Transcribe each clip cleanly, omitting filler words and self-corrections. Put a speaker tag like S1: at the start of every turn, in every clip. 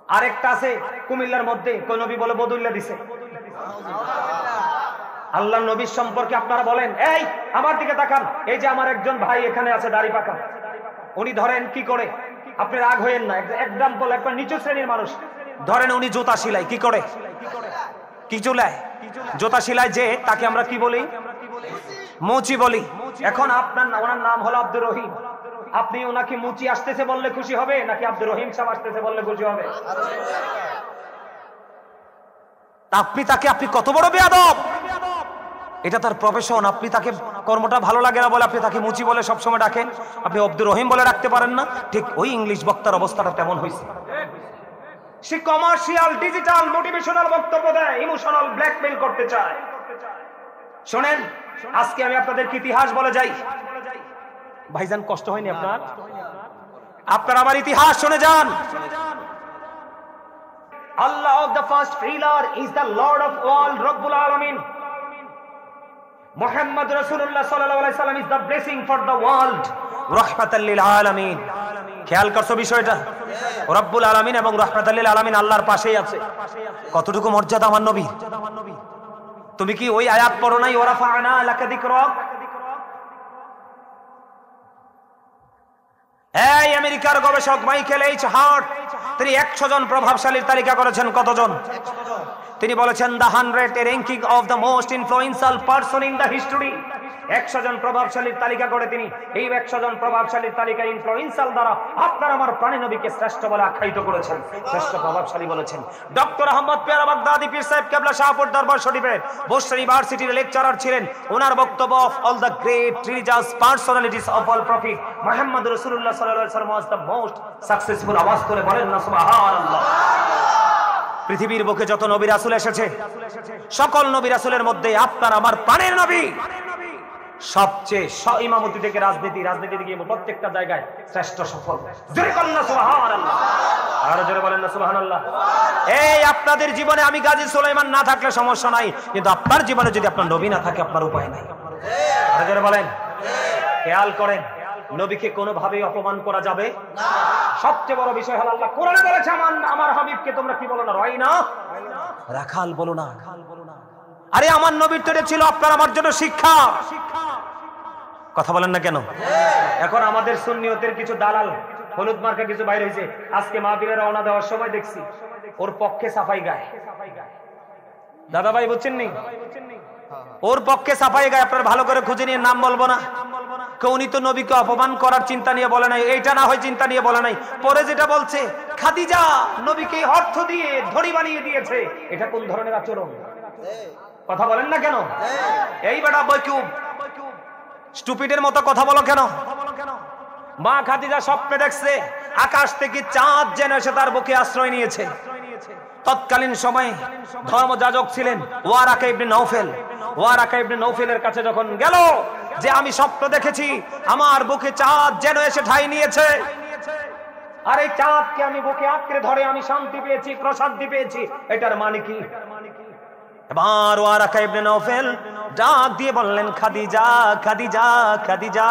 S1: আরেকটা আছে কুমিল্লার মধ্যে, কোন নবী বলে বদুল্লাহ দিছে। আল্লাহ নবীর সম্পর্কে আপনারা বলেন, এই আমার দিকে তাকান, এই যে আমার একজন ভাই এখানে আছে দাড়ি পাকা, উনি ধরেন কি করে, আপনি রাগ হইেন না, এক্সাম্পল একবার নিচু শ্রেণীর মানুষ, ধরেন উনি জুতা সিলাই কি করে, কি চুলায় জুতা সিলাই, যে তাকে আমরা কি বলি, মুচি বলি। এখন আপনার ওনার নাম হলো আব্দুর রহিম, আপনি ওনাকে মুচি আসতেছে বললে খুশি হবে নাকি আব্দুর রহিম সাহেব আসতেছে বললে খুশি হবে? আপনি কত বড় বেয়াদব, এটা তার প্রফেশন, আপনি তাকে কর্মটা ভালো লাগে না বলে আপনি তাকে মুচি বলে সবসময় ডাকেন, আপনি আব্দুর রহিম বলে রাখতে পারেন না। ঠিক ওই ইংলিশ বক্তার অবস্থাটা তেমন হয়েছে। সে কমার্শিয়াল ডিজিটাল মোটিভেশনাল বক্তব্য দেয়, ইমোশনাল ব্ল্যাকমেইল করতে চায়। শোনেন, আজকে আমি আপনাদের ইতিহাস বলে যাই। ভাইজান কষ্ট হয়নি আপনার? আপনার আমার ইতিহাস শুনে যান। Allah of the first healer is the Lord of all, Rabbul Alamin. Muhammad Rasulullah sallallahu alaihi wasallam is the blessing for the world, rahmatan lil alamin. খেয়াল করছো বিষয়টা? রব্বুল আলামিন এবং রাহমাতাল লিল আলামিন আল্লাহর পাশেই আছে। কতটুকু মর্যাদা আমার নবী। তুমি কি ওই আয়াত পড়ো নাই, ওয়ারাফা'না লাকা যিকরাক? এই আমেরিকার গবেষক মাইকেল এইচ হার্ট, তিনি 100 জন প্রভাবশালীর তালিকা করেছেন। কতজন? তিনি বলেছেন the 100 ranking of the most influential person in the history. 100 জন প্রভাবশালীর তালিকা করে তিনি এই 100 জন প্রভাবশালীর তালিকায় ইনফ্লুয়েন্সিয়াল দ্বারা আপনার আমার প্রাণী নবীকে শ্রেষ্ঠ বলে আখ্যায়িত করেছেন, শ্রেষ্ঠ প্রভাবশালী বলেছেন। ডক্টর আহমদ পেয়ারা বাগদাদি পীর সাহেব কেবলা শাহপুর দরবার শরীফের বোস্টন ইউনিভার্সিটির লেকচারার ছিলেন। ওনার বক্তব্য of all the great religious personalities of all prophet Muhammad রাসূলুল্লাহ সাল্লাল্লাহু আলাইহি ওয়াসাল্লাম ওয়াজ দ্য মোস্ট সাকসেসফুল। আওয়াজ তুলে বলেন না সুবহানাল্লাহ। পৃথিবীর বুকে যত নবী রাসূল এসেছে, সকল নবী রাসূলের মধ্যে আপনার আমার প্রাণের নবী সবচেয়ে ইমামতি থেকে রাজনীতি থেকে প্রত্যেকটা জায়গায় শ্রেষ্ঠ সফল। জোরে বলেন না সুবহানাল্লাহ, আরো জোরে বলেন না সুবহানাল্লাহ। এই আপনাদের জীবনে আমি গাজী সুলাইমান না থাকলে সমস্যা নাই, কিন্তু আপনার জীবনে যদি আপনার নবী না থাকে আপনার উপায় নাই। আরো জোরে বলেন। খেয়াল করেন, নবীকে কোনোভাবেই অপমান করা যাবে না। সবচেয়ে বড় বিষয় হলো আল্লাহ কোরআনে বলেছে আমার হাবিবকে তোমরা কি বলো না, রাইনা, রাখাল বলো না। আরে আমার নবীর তো ছিল আপনার আমার জন্য শিক্ষা। কথা বলেন না কেন? এখন আমাদের সুন্নিয়তের কিছু দালাল হলুদ মার্কা কিছু বাইরে হয়েছে, আজকে মাহফিলে রওনা দেওয়ার সময় দেখছি ওর পক্ষে সাফাই গায়। দাদা ভাই বুঝছেন নি? ওর পক্ষে সাফাই গায়। আপনার ভালো করে খুঁজে নিয়ে, নাম বলবো না। উনি তো নবীকে অপমান করার চিন্তা নিয়ে বলে নাই, এইটা না হয় চিন্তা নিয়ে বলে নাই। পরে যেটা বলছে খাদিজা নবীকে অর্থ দিয়ে ধনী বানিয়ে দিয়েছে, এটা কোন ধরনের আচরণ? কথা বলেন না কেন? এই বেটা বৈকুব স্টুপিডের মতো কথা বলো কেন? মা খাদিজা স্বপ্নে দেখছে আকাশ থেকে চাঁদ যেন এসে তার বুকে আশ্রয় নিয়েছে। তৎকালীন সময়ে ধর্মযাজক ছিলেন Waraqa ibn Nawfal. Waraqa ibn নওফেলের কাছে যখন গেল যে আমি স্বপ্ন দেখেছি আমার বুকে চাঁদ যেন এসে ঠাঁই নিয়েছে, আর এই চাঁদকে আমি বুকে আঁকড়ে ধরে আমি শান্তি পেয়েছি, প্রশান্তি পেয়েছি, এটার মানে কি? এবার ওয়ারাকা ইবনে নওফেল ডাক দিয়ে বললেন খাদিজা, খাদিজা, খাদিজা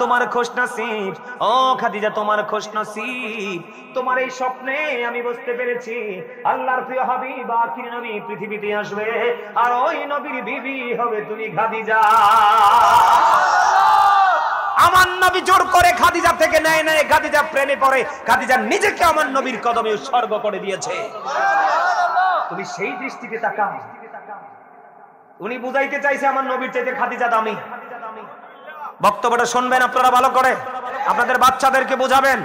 S1: তোমার খুশনসিব, ও খাদিজা তোমার খুশনসিব, তোমার এই স্বপ্নে আমি বুঝতে পেরেছি আল্লাহর প্রিয় হাবিব আখির নবী পৃথিবীতে আসবে, আর ওই নবীর বিবি হবে তুমি খাদিজা। আমার নবী জোর করে খাদিজা থেকে নেয় নেয়, খাদিজা প্রেমে পড়ে, খাদিজা নিজেকে আমার নবীর কদমে উৎসর্গ করে দিয়েছে। তুমি সেই দৃষ্টিতে তাকাও। উনি বুঝাইতে চাইছে আমার নবীর চাইতে খাদিজা দামি। বক্তব্যটা শুনবেন আপনারা ভালো করে, আপনাদের বাচ্চাদেরকে বুঝাবেন।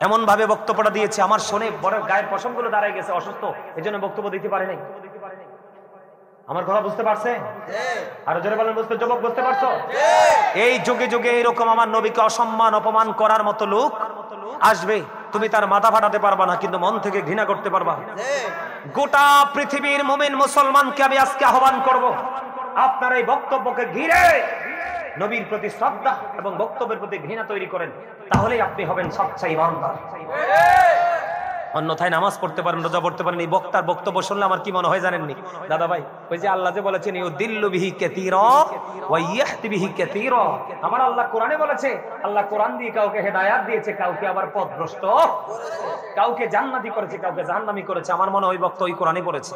S1: এমন ভাবে বক্তব্যটা দিয়েছে আমার শুনে বড় গায়ের পশমগুলো দাঁড়ায় গেছে, অসুস্থ এজন্য বক্তব্য দিতে পারে নাই। আমার কথা বুঝতে পারছে? আর জোরে বলেন বুঝতে, যুবক বুঝতে পারছো? এই যুগে যুগে এরকম আমার নবীকে অসম্মান অপমান করার মতো লোক আসবে, তুমি তার মাথা ফাটাতে পারবা না, কিন্তু মন থেকে ঘৃণা করতে পারবা। গোটা পৃথিবীর মুমিন মুসলমানকে আমি আজকে আহ্বান করব, আপনার এই বক্তব্যকে ঘিরে নবীর প্রতি শ্রদ্ধা এবং বক্তব্যের প্রতি ঘৃণা তৈরি করেন, তাহলেই আপনি হবেন সচ্চা ঈমানদার। অন্যথায় নামাজ পড়তে পারেন, রোজা পড়তে পারেন। এই বক্তার বক্তব্য শুনলে আমার কি মনে হয় জানেননি দাদা ভাই? ওই যে আল্লাহ যে বলেছেন ইউদিল্লু বিহি কাসীরা ওয়া ইয়াহদি বিহি কাসীরা, আমার আল্লাহ কোরআনে বলেছে, আল্লাহ কোরআন দিয়ে কাউকে হেদায়েত দিয়েছে, কাউকে আবার পথভ্রষ্ট, কাউকে জান্নাতি করেছে, কাউকে জাহান্নামী করেছে। আমার মনে হয় ওই বক্তা ওই কোরআনই পড়েছে।